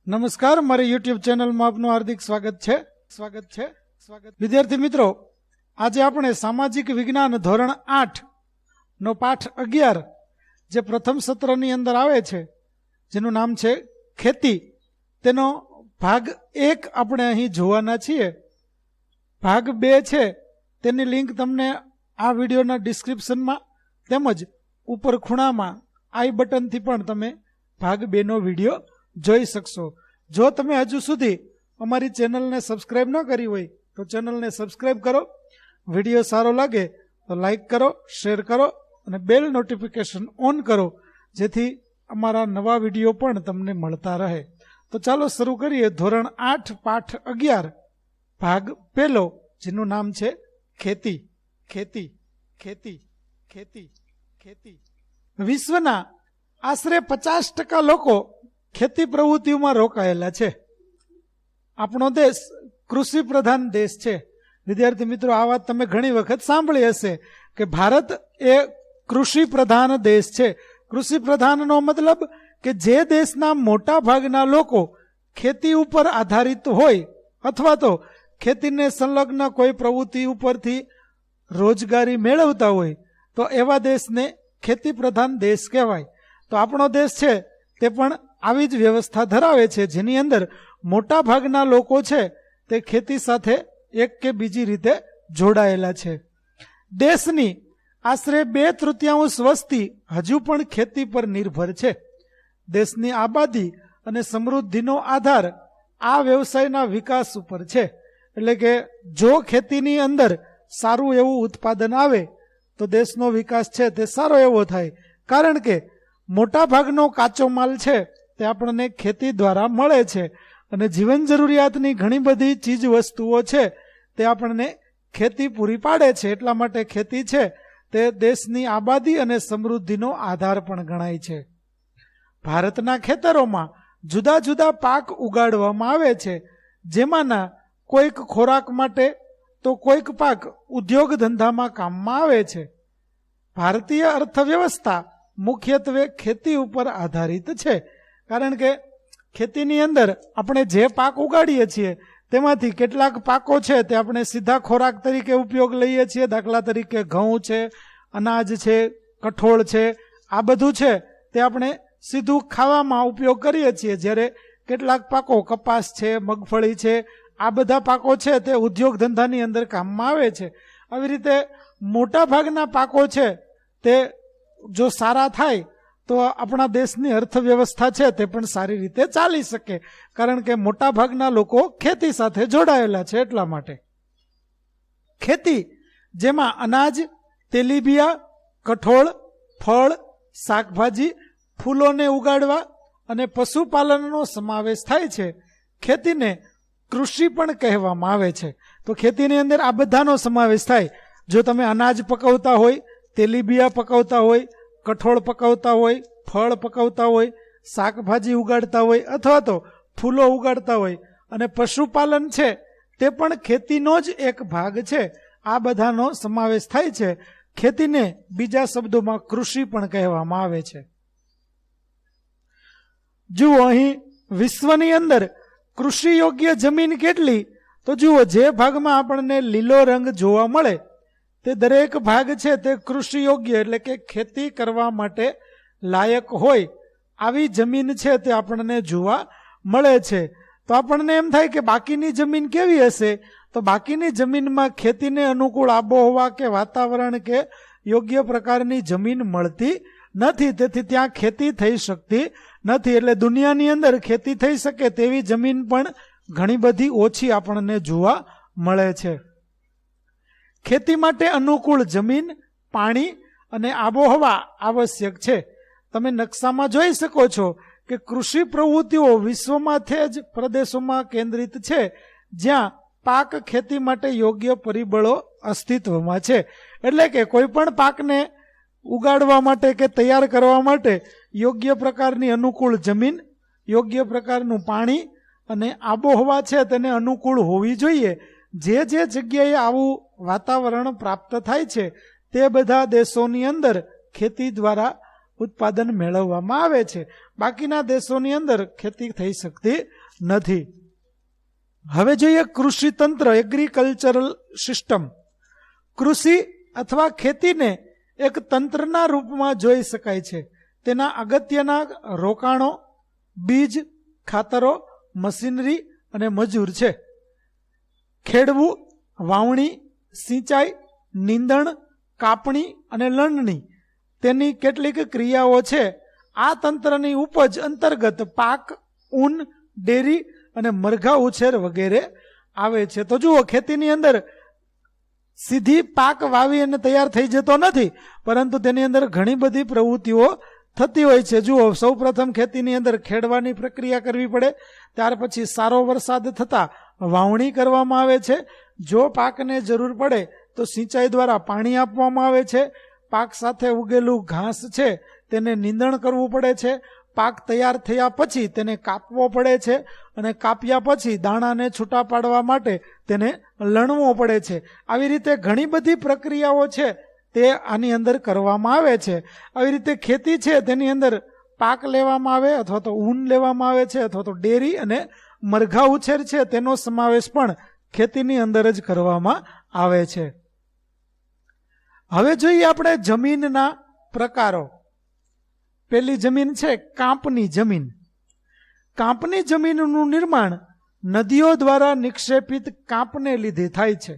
नमस्कार, मारी YouTube channel में आपનું हार्दिक स्वागत है। विद्यार्थी मित्रों, आज આપણે सामाजिक विज्ञान ધોરણ 8 નો પાઠ 11 જે પ્રથમ સત્રની અંદર આવે છે, જેનું નામ છે ખેતી, તેનો ભાગ 1 આપણે અહીં જોવાના છીએ। ભાગ 2 છે તેની લિંક તમને આ વિડિયોના ડિસ્ક્રિપ્શનમાં તેમજ ઉપર ખૂણામાં આઈ બટનથી પણ તમે ભાગ 2 નો વિડિયો જોઈ શકશો। જો તમે હજુ સુધી અમારી ચેનલને સબસ્ક્રાઇબ ન કરી હોય તો ચેનલને સબસ્ક્રાઇબ કરો। વિડિયો સારો લાગે તો લાઈક કરો, શેર કરો અને બેલ નોટિફિકેશન ઓન કરો, જેથી અમારા નવા વિડિયો પણ તમને મળતા રહે। તો ચાલો શરૂ કરીએ। ધોરણ 8 પાઠ 11 ભાગ 1, જેનું નામ છે ખેતી। ખેતી ખેતી ખેતી ખેતી વિશ્વના આશરે 50% લોકો ખેતી પ્રવૃત્તિઓમાં રોકાયેલા છે। આપણો દેશ કૃષિ પ્રધાન દેશ છે। વિદ્યાર્થી મિત્રો, આ વાત તમે ઘણી વખત સાંભળી હશે કે ભારત એ કૃષિ પ્રધાન દેશ છે। કૃષિ પ્રધાનનો મતલબ કે જે દેશના મોટા ભાગના લોકો ખેતી ઉપર આધારિત હોય અથવા તો ખેતીને સંલગ્ન કોઈ પ્રવૃત્તિ ઉપરથી રોજગારી મેળવતા હોય, તો એવા દેશને ખેતી પ્રધાન દેશ કહેવાય। તો આપણો દેશ છે તે પણ આવી જ વ્યવસ્થા ધરાવે છે, જેની અંદર મોટા ભાગના લોકો છે તે ખેતી સાથે એક કે બીજી રીતે જોડાયેલા છે। દેશની આશરે 2/3 વસ્તી હજુ પણ ખેતી પર નિર્ભર છે। દેશની આબાદી અને સમૃદ્ધિનો આધાર આ વ્યવસાયના વિકાસ ઉપર છે। એટલે કે જો ખેતીની અંદર સારું એવું ઉત્પાદન આવે તો દેશનો વિકાસ છે તે સારો એવો થાય, કારણ કે મોટા ભાગનો કાચો માલ છે તે આપણને ખેતી દ્વારા મળે છે અને જીવન જરૂરિયાતની ઘણી બધી ચીજ વસ્તુઓ છે તે આપણને ખેતી પૂરી પાડે છે। એટલા માટે ખેતી છે તે દેશની આબાદી અને સમૃદ્ધિનો આધાર પણ ગણાય છે। ભારતના ખેતરોમાં જુદા જુદા પાક ઉગાડવામાં આવે છે, જેમાંના કોઈક ખોરાક માટે તો કોઈક પાક ઉદ્યોગ ધંધામાં કામમાં આવે છે। ભારતીય અર્થવ્યવસ્થા મુખ્યત્વે ખેતી ઉપર આધારિત છે, કારણ કે ખેતીની અંદર આપણે જે પાક ઉગાડીએ છીએ તેમાંથી કેટલાક પાકો છે તે આપણે સીધા ખોરાક તરીકે ઉપયોગ લઈએ છીએ। દાખલા તરીકે ઘઉં છે, અનાજ છે, કઠોળ છે, આ બધું છે તે આપણે સીધું ખાવામાં ઉપયોગ કરીએ છીએ, જ્યારે કેટલાક પાકો કપાસ છે, મગફળી છે, આ બધા પાકો છે તે ઉદ્યોગ ધંધાની અંદર કામમાં આવે છે। આવી રીતે મોટા ભાગના પાકો છે તે જો સારા થાય તો આપણા દેશની અર્થવ્યવસ્થા છે તે પણ સારી રીતે ચાલી શકે, કારણ કે મોટા ભાગના લોકો ખેતી સાથે જોડાયેલા છે। એટલા માટે ખેતી, જેમાં અનાજ, તેલીબિયા, કઠોળ, ફળ, શાકભાજી, ફૂલોને ઉગાડવા અને પશુપાલનનો સમાવેશ થાય છે। ખેતીને કૃષિ પણ કહેવામાં આવે છે। તો ખેતીની અંદર આ બધાનો સમાવેશ થાય। જો તમે અનાજ પકવતા હોય, તેલીબિયા પકવતા હોય, કઠોળ પકવતા હોય, ફળ પકવતા હોય, શાકભાજી ઉગાડતા હોય અથવા તો ફૂલો ઉગાડતા હોય અને પશુપાલન છે તે પણ ખેતીનો જ એક ભાગ છે। આ બધાનો સમાવેશ થાય છે। ખેતીને બીજા શબ્દોમાં કૃષિ પણ કહેવામાં આવે છે। જુઓ, અહીં વિશ્વની અંદર કૃષિ યોગ્ય જમીન કેટલી, તો જુઓ, જે ભાગમાં આપણને લીલો રંગ જોવા મળે તે દરેક ભાગ છે તે કૃષિ યોગ્ય એટલે કે ખેતી કરવા માટે લાયક હોય આવી જમીન છે તે આપણને જોવા મળે છે। તો આપણને એમ થાય કે બાકીની જમીન કેવી હશે, તો બાકીની જમીનમાં ખેતીને અનુકૂળ આબોહવા કે વાતાવરણ કે યોગ્ય પ્રકારની જમીન મળતી નથી, તેથી ત્યાં ખેતી થઈ શકતી નથી। એટલે દુનિયાની અંદર ખેતી થઈ શકે તેવી જમીન પણ ઘણી બધી ઓછી આપણને જોવા મળે છે। ખેતી માટે અનુકૂળ જમીન, પાણી અને આબોહવા આવશ્યક છે। તમે નકશામાં જોઈ શકો છો કે કૃષિ પ્રવૃત્તિઓ વિશ્વમાંથી જ પ્રદેશોમાં કેન્દ્રિત છે, જ્યાં પાક ખેતી માટે યોગ્ય પરિબળો અસ્તિત્વમાં છે। એટલે કે કોઈ પણ પાકને ઉગાડવા માટે કે તૈયાર કરવા માટે યોગ્ય પ્રકારની અનુકૂળ જમીન, યોગ્ય પ્રકારનું પાણી અને આબોહવા છે તેને અનુકૂળ હોવી જોઈએ। જે જે જગ્યાએ આવું વાતાવરણ પ્રાપ્ત થાય છે તે બધા દેશોની અંદર ખેતી દ્વારા ઉત્પાદન મેળવવામાં આવે છે। બાકીના દેશોની અંદર ખેતી થઈ શકતી નથી. હવે જોઈએ કૃષિ તંત્ર, એગ્રીકલ્ચરલ સિસ્ટમ. કૃષિ અથવા ખેતીને એક તંત્રના રૂપમાં જોઈ શકાય છે. તેના અગત્યના રોકાણો, બીજ, ખાતરો, મશીનરી અને મજૂર છે. ખેડવું, વાવણી, સિંચાઈ, નીંદણ, કાપણી અને લણણી તેની કેટલીક ક્રિયાઓ છે. આ તંત્રની ઉપજ અંતર્ગત પાક, ઊન, ડેરી અને મરઘા ઉછેર વગેરે આવે છે. તો જુઓ, ખેતીની અંદર સીધી પાક વાવી અને તૈયાર થઈ જતો નથી, પરંતુ તેની અંદર ઘણી બધી પ્રવૃત્તિઓ થતી હોય છે. જુઓ, સૌ પ્રથમ ખેતીની અંદર ખેડવાની પ્રક્રિયા કરવી પડે, ત્યાર પછી સારો વરસાદ થતાં વાવણી કરવામાં આવે છે. જો પાકને જરૂર પડે તો સિંચાઈ દ્વારા પાણી આપવામાં આવે છે. પાક સાથે ઉગેલું ઘાસ છે તેને નીંદણ કરવું પડે છે. પાક તૈયાર થયા પછી તેને કાપવો પડે છે અને કાપ્યા પછી દાણાને છૂટા પાડવા માટે તેને લણવો પડે છે. આવી રીતે ઘણી બધી પ્રક્રિયાઓ છે તે આની અંદર કરવામાં આવે છે. આવી રીતે ખેતી છે તેની અંદર પાક લેવામાં આવે અથવા તો ઊન લેવામાં આવે છે અથવા તો ડેરી અને મરઘા ઉછેર છે તેનો સમાવેશ પણ ખેતીની અંદર જ કરવામાં આવે છે. હવે જોઈએ આપણે જમીનના પ્રકારો. પેલી જમીન છે કાંપની જમીન. કાંપની જમીનનું નિર્માણ નદીઓ દ્વારા નિક્ષેપિત કાંપને લીધે થાય છે.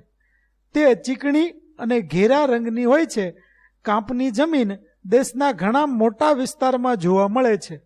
તે ચીકણી અને ઘેરા રંગની હોય છે. કાંપની જમીન દેશના ઘણા મોટા વિસ્તારમાં જોવા મળે છે.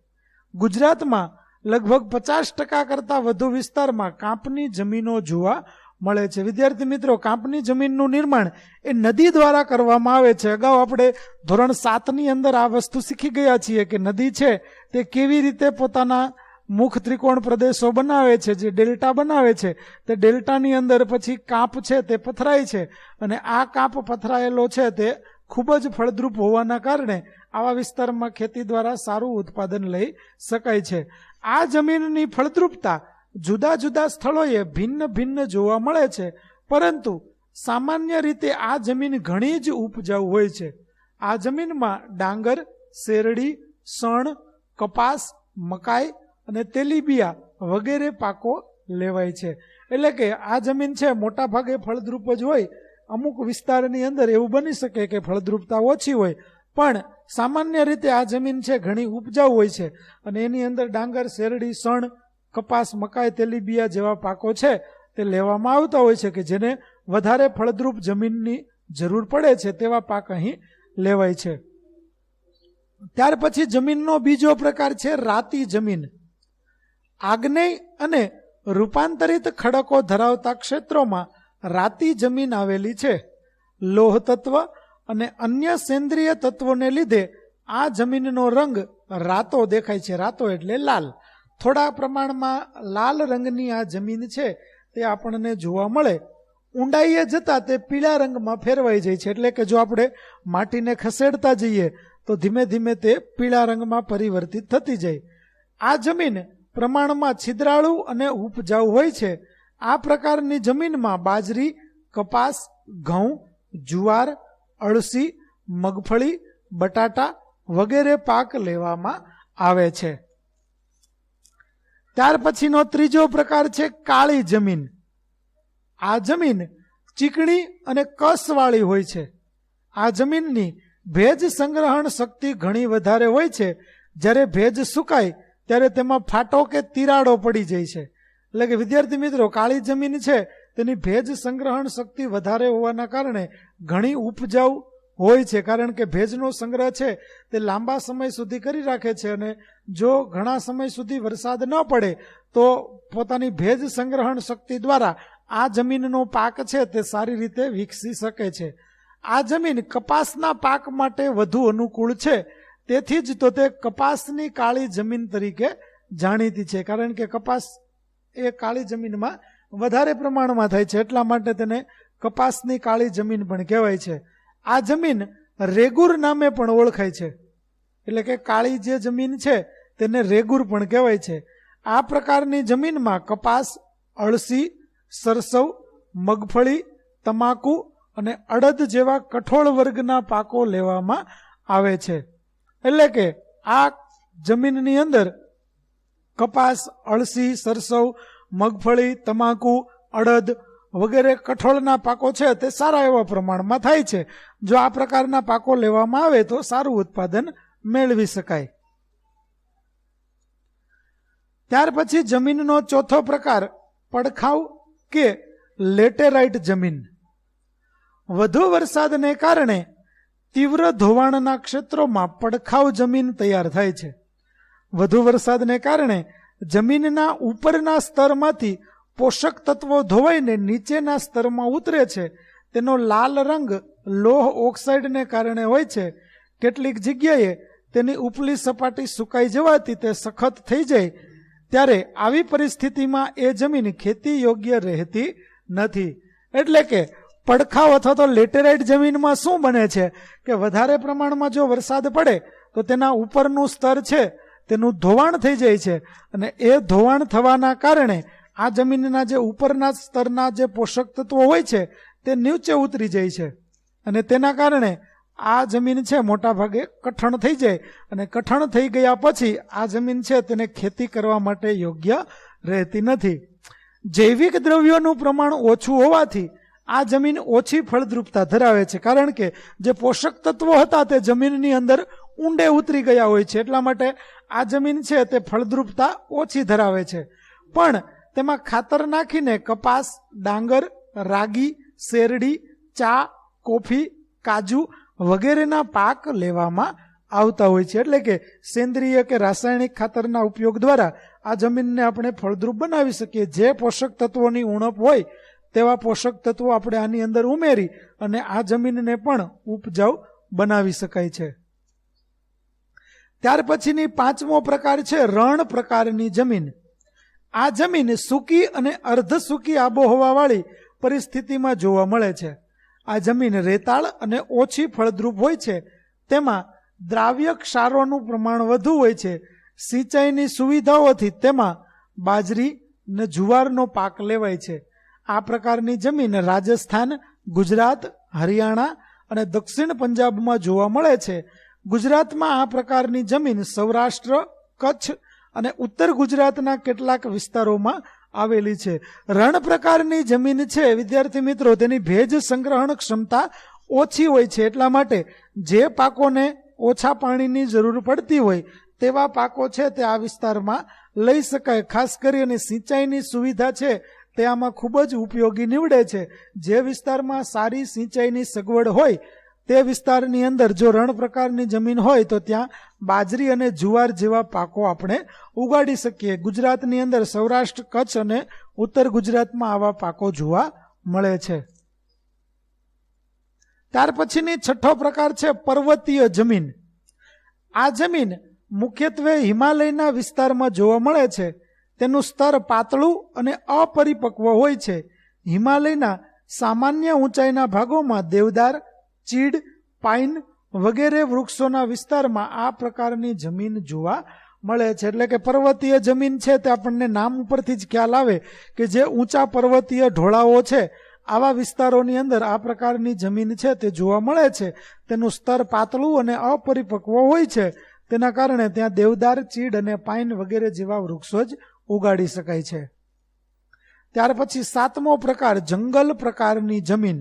ગુજરાતમાં લગભગ 50% કરતાં વધુ વિસ્તારમાં કાંપની જમીનો જોવા મળે છે. વિદ્યાર્થી મિત્રો, કાંપની જમીનનું નિર્માણ એ નદી દ્વારા કરવામાં આવે છે. અગાઉ આપણે ધોરણ 7ની અંદર આ વસ્તુ શીખી ગયા છીએ કે નદી છે તે કેવી રીતે પોતાના મુખ ત્રિકોણ પ્રદેશો બનાવે છે, જે ડેલ્ટા બનાવે છે. તે ડેલ્ટાની અંદર પછી કાંપ છે તે પથરાય છે અને આ કાંપ પથરાયેલો છે તે ખૂબ જ ફળદ્રુપ હોવાના કારણે આવા વિસ્તારમાં ખેતી દ્વારા સારું ઉત્પાદન લઈ શકાય છે. આ જમીનની ફળદ્રુપતા જુદા જુદા સ્થળોએ ભિન્ન ભિન્ન જોવા મળે છે, પરંતુ સામાન્ય રીતે આ જમીન ઘણી જ ઉપજાઉ હોય છે. આ જમીનમાં ડાંગર, શેરડી, શણ, કપાસ, મકાઈ અને તેલીબિયા વગેરે પાકો લેવાય છે. એટલે કે આ જમીન છે મોટા ભાગે ફળદ્રુપ જ હોય. અમુક વિસ્તારની અંદર એવું બની શકે કે ફળદ્રુપતા ઓછી હોય, પણ સામાન્ય રીતે આ જમીન છે ઘણી ઉપજાઉ હોય છે અને એની અંદર ડાંગર, શેરડી, શણ, કપાસ, મકાઈ, તેલીબિયા જેવા પાકો છે તે લેવામાં આવતા હોય છે કે જેને વધારે ફળદ્રુપ જમીનની જરૂર પડે છે તેવા પાક અહીં લેવાય છે. ત્યાર પછી જમીનનો બીજો પ્રકાર છે રાતી જમીન. આગ્નેય અને રૂપાંતરિત ખડકો ધરાવતા ક્ષેત્રોમાં રાતી જમીન આવેલી છે. લોહ તત્વ અને અન્ય સેન્દ્રિય તત્વોને લીધે આ જમીનનો રંગ રાતો દેખાય છે. રાતો એટલે લાલ. થોડા પ્રમાણમાં લાલ રંગની આ જમીન છે તે આપણને જોવા મળે. ઊંડાઈએ જતા તે પીળા રંગમાં ફેરવાઈ જાય છે. એટલે કે જો આપણે માટીને ખસેડતા જઈએ તો ધીમે ધીમે તે પીળા રંગમાં પરિવર્તિત થતી જાય. આ જમીન પ્રમાણમાં છિદ્રાળુ અને ઉપજાઉ હોય છે. આ પ્રકારની જમીનમાં બાજરી, કપાસ, ઘઉં, જુવાર, અળસી, મગફળી, બટાટા વગેરે પાક લેવામાં આવે છે. ત્યાર પછીનો ત્રીજો પ્રકાર છે કાળી જમીન. આ જમીન ચીકણી અને કસવાળી હોય છે. આ જમીનની ભેજ સંગ્રહણ શક્તિ ઘણી વધારે હોય છે. જ્યારે ભેજ સુકાય ત્યારે તેમાં ફાટો કે તિરાડો પડી જાય છે. એટલે કે વિદ્યાર્થી મિત્રો, કાળી જમીન છે તેની ભેજ સંગ્રહણ શક્તિ વધારે હોવાના કારણે ઘણી ઉપજાઉ હોય છે. કારણ કે ભેજનો સંગ્રહ છે તે લાંબા સમય સુધી કરી રાખે છે અને જો ઘણા સમય સુધી વરસાદ ન પડે તો પોતાની ભેજ સંગ્રહણ શક્તિ દ્વારા આ જમીનનો પાક છે તે સારી રીતે વિકસી શકે છે. આ જમીન કપાસના પાક માટે વધુ અનુકૂળ છે. તેથી જ તો તે કપાસની કાળી જમીન તરીકે જાણીતી છે. કારણ કે કપાસ એ કાળી જમીનમાં વધારે પ્રમાણમાં થાય છે, એટલા માટે તેને કપાસની કાળી જમીન પણ કહેવાય છે. આ જમીન રેગુર નામે પણ ઓળખાય છે. એટલે કે કાળી જે જમીન છે તેને રેગુર પણ કહેવાય છે. આ પ્રકારની જમીનમાં કપાસ, અળસી, સરસવ, મગફળી, તમાકુ અને અડદ જેવા કઠોળ વર્ગના પાકો લેવામાં આવે છે. એટલે કે આ જમીનની અંદર કપાસ, અળસી, સરસવ, મગફળી, તમાકુ, અડદ વગેરે કઠોળના પાકો છે તે સારા એવા પ્રમાણમાં થાય છે. જો આ પ્રકારના પાકો લેવામાં આવે તો સારું ઉત્પાદન મેળવી શકાય. ત્યાર પછી જમીનનો ચોથો પ્રકાર પડખાવ કે લેટેરાઇટ જમીન. વધુ વરસાદને કારણે તીવ્ર ધોવાણના ક્ષેત્રોમાં પડખાવ જમીન તૈયાર થાય છે. વધુ વરસાદને કારણે જમીનના ઉપરના સ્તરમાંથી પોષક તત્વો ધોવાઈને નીચેના સ્તરમાં ઉતરે છે. તેનો લાલ રંગ લોહ ઓક્સાઇડને કારણે હોય છે. કેટલીક જગ્યાએ તેની ઉપલી સપાટી સુકાઈ જવાથી તે સખત થઈ જાય, ત્યારે આવી પરિસ્થિતિમાં એ જમીન ખેતી યોગ્ય રહેતી નથી. એટલે કે પડખાવ અથવા તો લેટેરાઇટ જમીનમાં શું બને છે કે વધારે પ્રમાણમાં જો વરસાદ પડે તો તેના ઉપરનું સ્તર છે તેનું ધોવાણ થઈ જાય છે, અને એ ધોવાણ થવાના કારણે આ જમીનના જે ઉપરના સ્તરના જે પોષક તત્વો હોય છે તે નીચે ઉતરી જાય છે, અને તેના કારણે આ જમીન છે મોટા ભાગે કઠણ થઈ જાય, અને કઠણ થઈ ગયા પછી આ જમીન છે તેને ખેતી કરવા માટે યોગ્ય રહેતી નથી. જૈવિક દ્રવ્યોનું પ્રમાણ ઓછું હોવાથી આ જમીન ઓછી ફળદ્રુપતા ધરાવે છે, કારણ કે જે પોષક તત્વો હતા તે જમીનની અંદર ઊંડે ઉતરી ગયા હોય છે. એટલા માટે આ જમીન છે તે ફળદ્રુપતા ઓછી ધરાવે છે. પણ તેમાં ખાતર નાખીને કપાસ, ડાંગર, રાગી, શેરડી, ચા, કોફી, કાજુ વગેરેના પાક લેવામાં આવતા હોય છે. એટલે કે સેન્દ્રિય કે રાસાયણિક ખાતરના ઉપયોગ દ્વારા આ જમીનને આપણે ફળદ્રુપ બનાવી શકીએ. જે પોષક તત્વોની ઉણપ હોય તેવા પોષક તત્વો આપણે આની અંદર ઉમેરી અને આ જમીનને પણ ઉપજાઉ બનાવી શકાય છે. ત્યાર પછીની પાંચમો પ્રકાર છે રણ પ્રકારની જમીન. આ જમીન સૂકી અને અર્ધ સૂકી આબોહવા વાળી પરિસ્થિતિમાં જોવા મળે છે. આ જમીન રેતાળ અને ઓછી ફળદ્રુપ હોય છે. તેમાં દ્રાવ્ય ક્ષારોનું પ્રમાણ વધુ હોય છે. સિંચાઈની સુવિધાઓથી તેમાં બાજરી અને જુવારનો પાક લેવાય છે. આ પ્રકારની જમીન રાજસ્થાન, ગુજરાત, હરિયાણા અને દક્ષિણ પંજાબમાં જોવા મળે છે. ગુજરાતમાં આ પ્રકારની જમીન સૌરાષ્ટ્ર, કચ્છ અને ઉત્તર ગુજરાતના કેટલાક વિસ્તારોમાં આવેલી છે. રણ પ્રકારની જમીન છે વિદ્યાર્થી મિત્રો, તેની ભેજ સંગ્રહણ ક્ષમતા ઓછી હોય છે. એટલા માટે જે પાકોને ઓછા પાણીની જરૂર પડતી હોય તેવા પાકો છે તે આ વિસ્તારમાં લઈ શકાય. ખાસ કરીને સિંચાઈની સુવિધા છે તે આમાં ખૂબ જ ઉપયોગી નીવડે છે. જે વિસ્તારમાં સારી સિંચાઈની સગવડ હોય તે વિસ્તારની અંદર જો રણ પ્રકારની જમીન હોય તો ત્યાં બાજરી અને જુવાર જેવા પાકો આપણે ઉગાડી શકીએ. ગુજરાતની અંદર સૌરાષ્ટ્ર, કચ્છ અને ઉત્તર ગુજરાતમાં આવા પાકો જોવા મળે છે. ત્યાર પછીની છઠ્ઠો પ્રકાર છે પર્વતીય જમીન. આ જમીન મુખ્યત્વે હિમાલયના વિસ્તારમાં જોવા મળે છે. તેનું સ્તર પાતળું અને અપરિપક્વ હોય છે. હિમાલયના સામાન્ય ઊંચાઈના ભાગોમાં દેવદાર, ચીડ, પાઇન વગેરે વૃક્ષોના વિસ્તારમાં આ પ્રકારની જમીન જોવા મળે છે. એટલે કે પર્વતીય જમીન છે તે આપણને નામ ઉપરથી જ ખ્યાલ આવે કે જે ઊંચા પર્વતીય ઢોળાવો છે આવા વિસ્તારોની અંદર આ પ્રકારની જમીન છે તે જોવા મળે છે. તેનું સ્તર પાતળું અને અપરિપક્વ હોય છે. તેના કારણે ત્યાં દેવદાર, ચીડ અને પાઇન વગેરે જેવા વૃક્ષો જ ઉગાડી શકાય છે. ત્યાર પછી સાતમો પ્રકાર જંગલ પ્રકારની જમીન.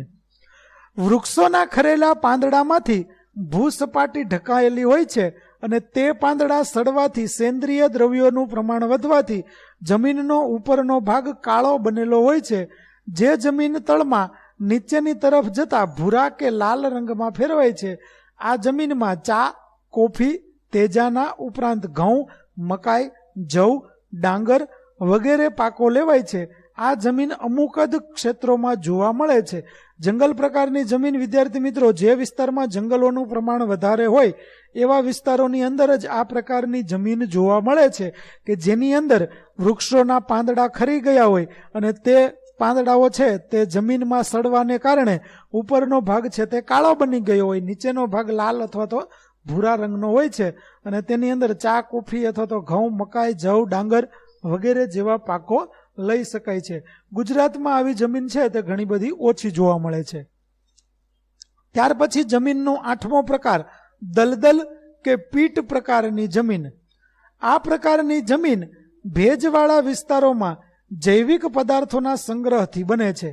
વૃક્ષોના ખરેલા પાંદડામાંથી ભૂસપાટી ઢકાયેલી હોય છે, અને તે પાંદડા સડવાથી સેન્દ્રિય દ્રવ્યોનું પ્રમાણ વધવાથી જમીનનો ઉપરનો ભાગ કાળો બનેલો હોય છે. જે જમીન તળમાં નીચેની તરફ જતા ભૂરા કે લાલ રંગમાં ફેરવાય છે. આ જમીનમાં ચા, કોફી, તેજાના ઉપરાંત ઘઉં, મકાઈ, જવ, ડાંગર વગેરે પાકો લેવાય છે. આ જમીન અમુક જ ક્ષેત્રોમાં જોવા મળે છે. જંગલ પ્રકારની જમીન વિદ્યાર્થી મિત્રો, જે વિસ્તારમાં જંગલોનું પ્રમાણ વધારે હોય એવા વિસ્તારોની અંદર જ આ પ્રકારની જમીન જોવા મળે છે કે જેની અંદર વૃક્ષોના પાંદડા ખરી ગયા હોય અને તે પાંદડાઓ છે તે જમીનમાં સડવાને કારણે ઉપરનો ભાગ છે તે કાળો બની ગયો હોય, નીચેનો ભાગ લાલ અથવા તો ભૂરા રંગનો હોય છે, અને તેની અંદર ચા, કોફી અથવા તો ઘઉં, મકાઈ, જવ, ડાંગર વગેરે જેવા પાકો લઈ શકાય છે. ગુજરાતમાં આવી જમીન છે તે ઘણી બધી ઓછી જોવા મળે છે. ત્યાર પછી જમીનનો આઠમો પ્રકાર દલદલ કે પીટ પ્રકારની જમીન. આ પ્રકારની જમીન ભેજવાળા વિસ્તારોમાં જૈવિક પદાર્થોના સંગ્રહથી બને છે.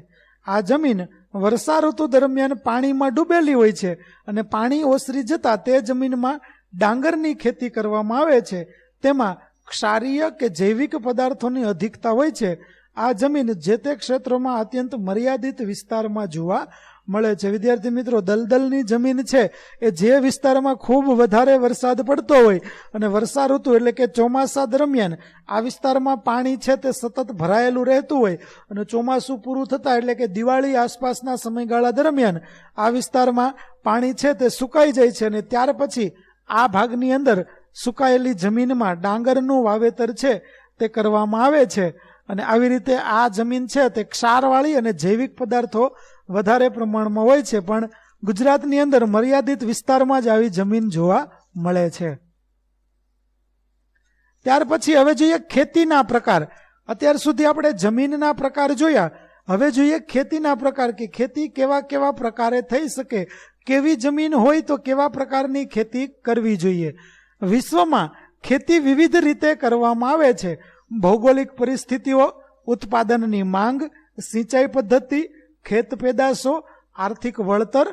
આ જમીન વર્ષા ઋતુ દરમિયાન પાણીમાં ડૂબેલી હોય છે અને પાણી ઓસરી જતા તે જમીનમાં ડાંગરની ખેતી કરવામાં આવે છે. તેમાં ક્ષારીય કે જૈવિક પદાર્થોની અધિકતા હોય છે. આ જમીન જે તે ક્ષેત્રોમાં અત્યંત મર્યાદિત વિસ્તારમાં જોવા મળે છે. વિદ્યાર્થી મિત્રો, દલદલની જમીન છે એ જે વિસ્તારમાં ખૂબ વધારે વરસાદ પડતો હોય અને વર્ષા ઋતુ એટલે કે ચોમાસા દરમિયાન આ વિસ્તારમાં પાણી છે તે સતત ભરાયેલું રહેતું હોય અને ચોમાસું પૂરું થતાં એટલે કે દિવાળી આસપાસના સમયગાળા દરમિયાન આ વિસ્તારમાં પાણી છે તે સુકાઈ જાય છે અને ત્યાર પછી આ ભાગની અંદર સુકાયેલી જમીનમાં ડાંગરનું વાવેતર છે તે કરવામાં આવે છે. અને આવી રીતે આ જમીન છે તે ક્ષારવાળી અને જૈવિક પદાર્થો વધારે પ્રમાણમાં હોય છે, પણ ગુજરાતની અંદર મર્યાદિત વિસ્તારમાં જ આવી જમીન જોવા મળે છે. ત્યાર પછી હવે જોઈએ ખેતીના પ્રકાર. અત્યાર સુધી આપણે જમીનના પ્રકાર જોયા, હવે જોઈએ ખેતીના પ્રકાર કે ખેતી કેવા કેવા પ્રકારે થઈ શકે, કેવી જમીન હોય તો કેવા પ્રકારની ખેતી કરવી જોઈએ. વિશ્વમાં ખેતી વિવિધ રીતે કરવામાં આવે છે. ભૌગોલિક પરિસ્થિતિઓ, ઉત્પાદનની માંગ, સિંચાઈ પદ્ધતિ, ખેત પેદાશો, આર્થિક વળતર,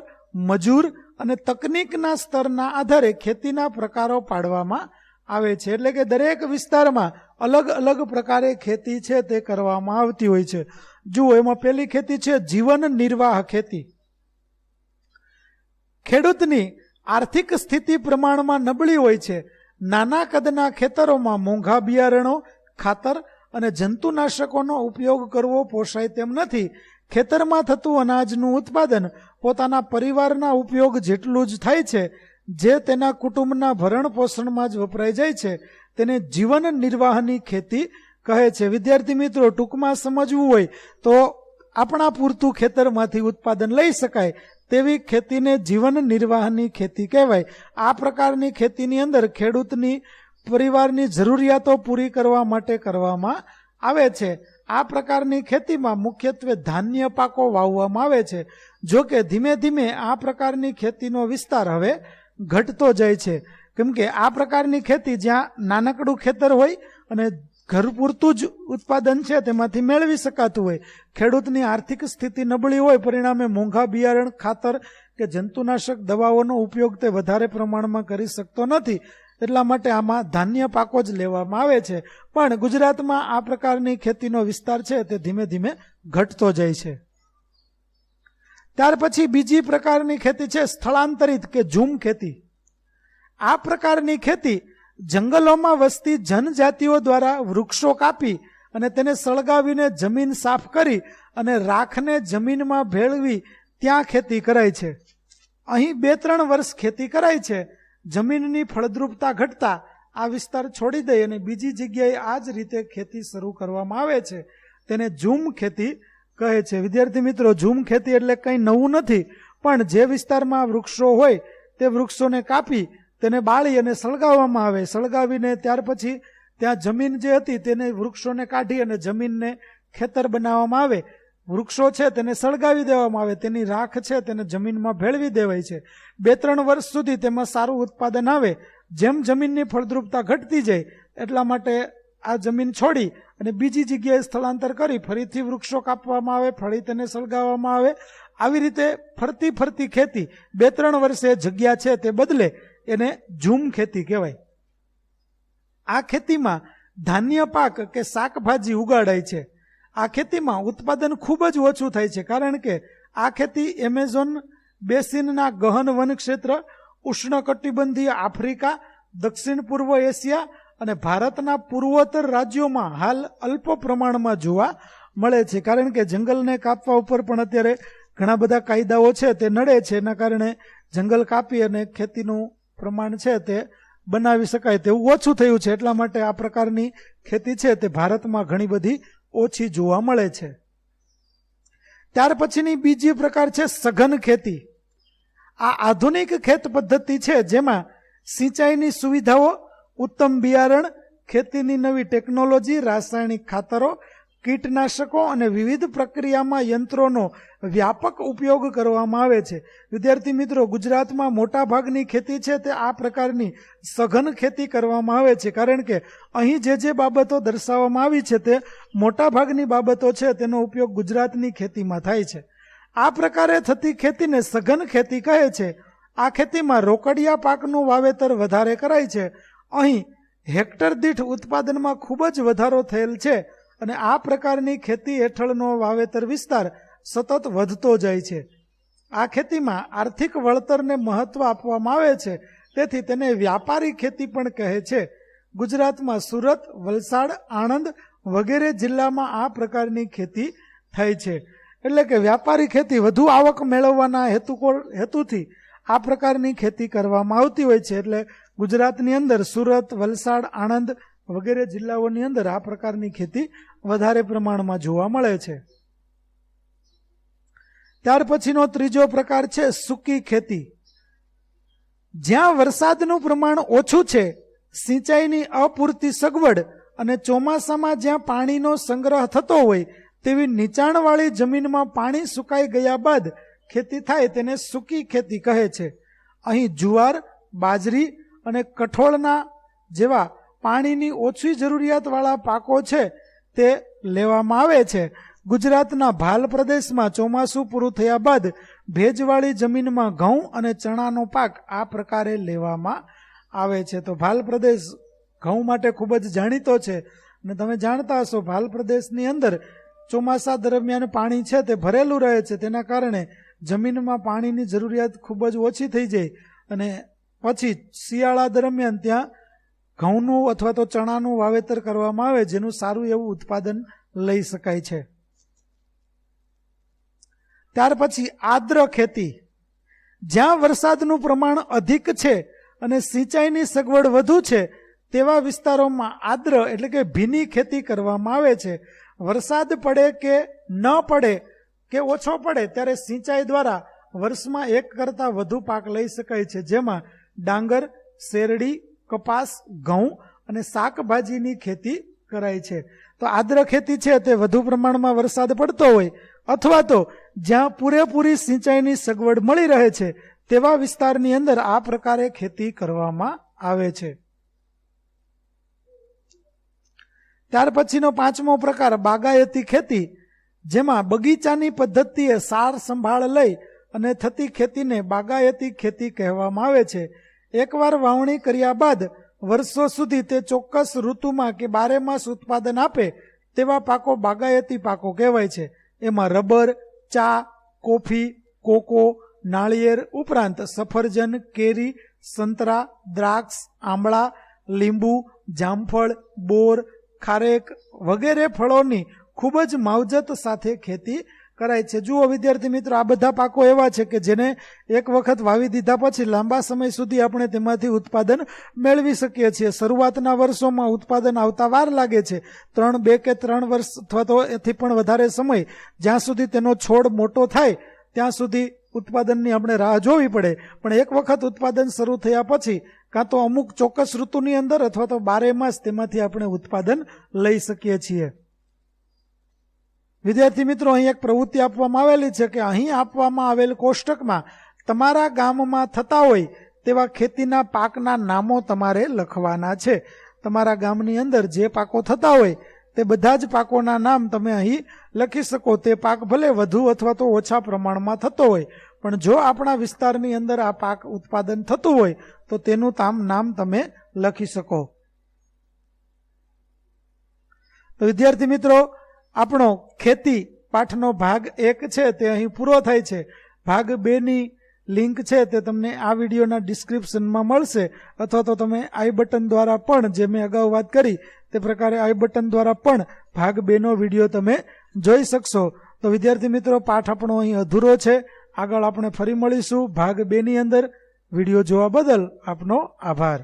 મજૂર અને તકનીકના સ્તરના આધારે ખેતીના પ્રકારો પાડવામાં આવે છે. એટલે કે દરેક વિસ્તારમાં અલગ અલગ પ્રકારે ખેતી છે તે કરવામાં આવતી હોય છે. જુઓ, એમાં પહેલી ખેતી છે જીવન નિર્વાહ ખેતી. ખેડૂતની આર્થિક સ્થિતિ પ્રમાણમાં નબળી હોય છે. નાના કદના ખેતરોમાં મોંઘા બિયારણો, ખાતર અને જંતુનાશકોનો ઉપયોગ કરવો પોષાય તેમ નથી. ખેતરમાં થતું અનાજનું ઉત્પાદન પોતાના પરિવારના ઉપયોગ જેટલું જ થાય છે, જે તેના કુટુંબના ભરણ પોષણમાં જ વપરાઈ જાય છે, તેને જીવન નિર્વાહની ખેતી કહે છે. વિદ્યાર્થી મિત્રો, ટૂંકમાં સમજવું હોય તો આપણા પૂરતું ખેતરમાંથી ઉત્પાદન લઈ શકાય તેવી ખેતીને જીવન નિર્વાહની ખેતી કહેવાય. આ પ્રકારની ખેતીની અંદર ખેડૂતની પરિવારની જરૂરિયાતો પૂરી કરવા માટે કરવામાં આવે છે. આ પ્રકારની ખેતીમાં મુખ્યત્વે ધાન્ય પાકો વાવવામાં આવે છે. જો કે ધીમે ધીમે આ પ્રકારની ખેતીનો વિસ્તાર હવે ઘટતો જાય છે, કેમ કે આ પ્રકારની ખેતી જ્યાં નાનકડું ખેતર હોય અને ઘર પૂરતું જ ઉત્પાદન છે તેમાંથી મેળવી શકાતું હોય, ખેડૂતની આર્થિક સ્થિતિ નબળી હોય, પરિણામે મોંઘા બિયારણ, ખાતર કે જંતુનાશક દવાઓનો ઉપયોગ તે વધારે પ્રમાણમાં કરી શકતો નથી. એટલા માટે આમાં ધાન્ય પાકો જ લેવામાં આવે છે. પણ ગુજરાતમાં આ પ્રકારની ખેતીનો વિસ્તાર છે તે ધીમે ધીમે ઘટતો જાય છે. ત્યાર પછી બીજી પ્રકારની ખેતી છે સ્થળાંતરિત કે ઝૂમ ખેતી. આ પ્રકારની ખેતી જંગલોમાં વસતી જનજાતિઓ દ્વારા વૃક્ષો કાપી અને તેને સળગાવીને જમીન સાફ કરી અને રાખને જમીનમાં ભેળવી ત્યાં ખેતી કરાય છે. અહીં 2-3 વર્ષ ખેતી કરાય છે. જમીનની ફળદ્રુપતા ઘટતા આ વિસ્તાર છોડી દઈ અને બીજી જગ્યાએ આ જ રીતે ખેતી શરૂ કરવામાં આવે છે. તેને ઝૂમ ખેતી કહે છે. વિદ્યાર્થી મિત્રો, ઝૂમ ખેતી એટલે કંઈ નવું નથી, પણ જે વિસ્તારમાં વૃક્ષો હોય તે વૃક્ષોને કાપી તેને બાળી અને સળગાવવામાં આવે. સળગાવીને ત્યાર પછી ત્યાં જમીન જે હતી તેને વૃક્ષોને કાઢી અને જમીનને ખેતર બનાવવામાં આવે. વૃક્ષો છે તેને સળગાવી દેવામાં આવે, તેની રાખ છે તેને જમીનમાં ભેળવી દેવાય છે. 2-3 વર્ષ સુધી તેમાં સારું ઉત્પાદન આવે. જેમ જમીનની ફળદ્રુપતા ઘટતી જાય એટલા માટે આ જમીન છોડી અને બીજી જગ્યાએ સ્થળાંતર કરી ફરીથી વૃક્ષો કાપવામાં આવે, ફરી તેને સળગાવવામાં આવે. આવી રીતે ફરતી ફરતી ખેતી 2-3 વર્ષે જગ્યા છે તે બદલે એને ઝૂમ ખેતી કહેવાય. આ ખેતીમાં ધાન્ય પાક કે શાકભાજી ઉગાડાય છે. આ ખેતીમાં ઉત્પાદન ખૂબ જ ઓછું થાય છે, કારણ કે આ ખેતી એમેઝોન બેસિનના ગહન વન ક્ષેત્ર, ઉષ્ણકટિબંધીય આફ્રિકા, દક્ષિણ પૂર્વ એશિયા અને ભારતના પૂર્વોત્તર રાજ્યોમાં હાલ અલ્પ પ્રમાણમાં જોવા મળે છે. કારણ કે જંગલને કાપવા ઉપર પણ અત્યારે ઘણા બધા કાયદાઓ છે તે નડે છે. એના કારણે જંગલ કાપી અને ખેતીનું પ્રમાણ છે તે બનાવી શકાય તેવું ઓછું થયું છે. એટલા માટે આ પ્રકારની ખેતી છે તે ભારતમાં ઘણી બધી ઓછી જોવા મળે છે. ત્યાર પછીની બીજી પ્રકાર છે સઘન ખેતી. આ આધુનિક ખેત પદ્ધતિ છે જેમાં સિંચાઈની સુવિધાઓ, ઉત્તમ બિયારણ, ખેતીની નવી ટેકનોલોજી, રાસાયણિક ખાતરો, કીટનાશકો અને વિવિધ પ્રક્રિયામાં યંત્રોનો વ્યાપક ઉપયોગ કરવામાં આવે છે. વિદ્યાર્થી મિત્રો, ગુજરાતમાં મોટા ભાગની ખેતી છે તે આ પ્રકારની સઘન ખેતી કરવામાં આવે છે, કારણ કે અહીં જે બાબતો દર્શાવવામાં આવી છે તે મોટા ભાગની બાબતો છે તેનો ઉપયોગ ગુજરાતની ખેતીમાં થાય છે. આ પ્રકારે થતી ખેતીને સઘન ખેતી કહે છે. આ ખેતીમાં રોકડિયા પાકનું વાવેતર વધારે કરાય છે. અહીં હેક્ટર દીઠ ઉત્પાદનમાં ખૂબ જ વધારો થયેલ છે અને આ પ્રકારની ખેતી હેઠળનો વાવેતર વિસ્તાર સતત વધતો જાય છે. આ ખેતીમાં આર્થિક વળતરને મહત્વ આપવામાં આવે છે, તેથી તેને વ્યાપારી ખેતી પણ કહે છે. ગુજરાતમાં સુરત, વલસાડ, આણંદ વગેરે જિલ્લામાં આ પ્રકારની ખેતી થાય છે. એટલે કે વ્યાપારી ખેતી, વધુ આવક મેળવવાના હેતુથી આ પ્રકારની ખેતી કરવામાં આવતી હોય છે. એટલે ગુજરાતની અંદર સુરત, વલસાડ, આણંદ વગેરે જિલ્લાઓની અંદર આ પ્રકારની ખેતી વધારે પ્રમાણમાં જોવા મળે છે. ત્યાર પછીનો ત્રીજો પ્રકાર છે સૂકી ખેતી. જ્યાં વરસાદનું પ્રમાણ ઓછું છે, સિંચાઈની અપૂરતી સગવડ અને ચોમાસામાં જ્યાં પાણીનો સંગ્રહ થતો હોય તેવી નીચાણવાળી જમીનમાં પાણી સુકાઈ ગયા બાદ ખેતી થાય તેને સૂકી ખેતી કહે છે. અહીં જુવાર, બાજરી અને કઠોળના જેવા પાણીની ઓછી જરૂરિયાતવાળા પાકો છે તે લેવામાં આવે છે. ગુજરાતના ભાલ પ્રદેશમાં ચોમાસું પૂરું થયા બાદ ભેજવાળી જમીનમાં ઘઉં અને ચણાનો પાક આ પ્રકારે લેવામાં આવે છે. તો ભાલ પ્રદેશ ઘઉં માટે ખૂબ જ જાણીતો છે અને તમે જાણતા હશો ભાલ પ્રદેશની અંદર ચોમાસા દરમિયાન પાણી છે તે ભરેલું રહે છે, તેના કારણે જમીનમાં પાણીની જરૂરિયાત ખૂબ જ ઓછી થઈ જાય અને પછી શિયાળા દરમિયાન ત્યાં ઘઉંનું અથવા તો ચણાનું વાવેતર કરવામાં આવે, જેનું સારું એવું ઉત્પાદન લઈ શકાય છે. ત્યાર પછી આદ્ર ખેતી. જ્યાં વરસાદનું પ્રમાણ અધિક છે અને સિંચાઈની સગવડ વધુ છે તેવા વિસ્તારોમાં આદ્ર એટલે કે ભીની ખેતી કરવામાં આવે છે. વરસાદ પડે કે ન પડે કે ઓછો પડે ત્યારે સિંચાઈ દ્વારા વર્ષમાં એક કરતાં વધુ પાક લઈ શકાય છે, જેમાં ડાંગર, શેરડી, કપાસ, ઘઉં અને શાકભાજીની ખેતી કરાય છે. તો આદ્ર ખેતી છે તે વધુ પ્રમાણમાં વરસાદ પડતો હોય અથવા તો જ્યાં પૂરેપૂરી સિંચાઈની સગવડ મળી રહે છે તેવા વિસ્તારની અંદર આ પ્રકારે ખેતી કરવામાં આવે છે. ત્યાર પછીનો પાંચમો પ્રકાર બાગાયતી ખેતી, જેમાં બગીચાની પદ્ધતિએ સાર સંભાળ લઈ અને થતી ખેતીને બાગાયતી ખેતી કહેવામાં આવે છે. એકવાર વાવણી કર્યા બાદ વર્ષો સુધી તે ચોક્કસ ઋતુમાં કે બારે માસ ઉત્પાદન આપે તેવા પાકો બાગાયતી પાકો કહેવાય છે. એમાં રબર, ચા, કોફી, કોકો, નાળિયેર ઉપરાંત સફરજન, કેરી, સંતરા, દ્રાક્ષ, આંબળા, લીંબુ, જામફળ, બોર, ખારેક વગેરે ફળોની ખૂબ જ માવજત સાથે ખેતી કરાય છે. જુઓ વિદ્યાર્થી મિત્રો, આ બધા પાકો એવા છે કે જેને એક વખત વાવી દીધા પછી લાંબા સમય સુધી આપણે તેમાંથી ઉત્પાદન મેળવી શકીએ છીએ. શરૂઆતના વર્ષોમાં ઉત્પાદન આવતા વાર લાગે છે, 2 કે 3 વર્ષ અથવા તો એથી પણ વધારે સમય, જ્યાં સુધી તેનો છોડ મોટો થાય ત્યાં સુધી ઉત્પાદનની આપણે રાહ જોવી પડે. પણ એક વખત ઉત્પાદન શરૂ થયા પછી કાં તો અમુક ચોક્કસ ઋતુની અંદર અથવા તો બારે માસ તેમાંથી આપણે ઉત્પાદન લઈ શકીએ છીએ. વિદ્યાર્થી મિત્રો, અહીં એક પ્રવૃત્તિ આપવામાં આવેલી છે કે અહીં આપવામાં આવેલ કોષ્ટકમાં તમારા ગામમાં થતા હોય તેવા ખેતીના પાકના નામો તમારે લખવાના છે. તમારા ગામની અંદર જે પાકો થતા હોય તે બધા જ પાકોના નામ તમે અહીં લખી શકો. તે પાક ભલે વધુ અથવા તો ઓછા પ્રમાણમાં થતો હોય, પણ જો આપણા વિસ્તારની અંદર આ પાક ઉત્પાદન થતું હોય તો તેનું નામ તમે લખી શકો. તો વિદ્યાર્થી મિત્રો, આપણો ખેતી પાઠનો ભાગ 1 છે તે અહીં પૂરો થાય છે. ભાગ 2ની લિંક છે તે તમને આ વિડીયોના ડિસ્ક્રિપ્શનમાં મળશે, અથવા તો તમે આઈ બટન દ્વારા પણ, જે મેં અગાઉ વાત કરી તે પ્રકારે આઈ બટન દ્વારા પણ ભાગ 2નો વિડીયો તમે જોઈ શકશો. તો વિદ્યાર્થી મિત્રો, પાઠ આપણો અહીં અધૂરો છે. આગળ આપણે ફરી મળીશું ભાગ 2ની અંદર. વિડીયો જોવા બદલ આપનો આભાર.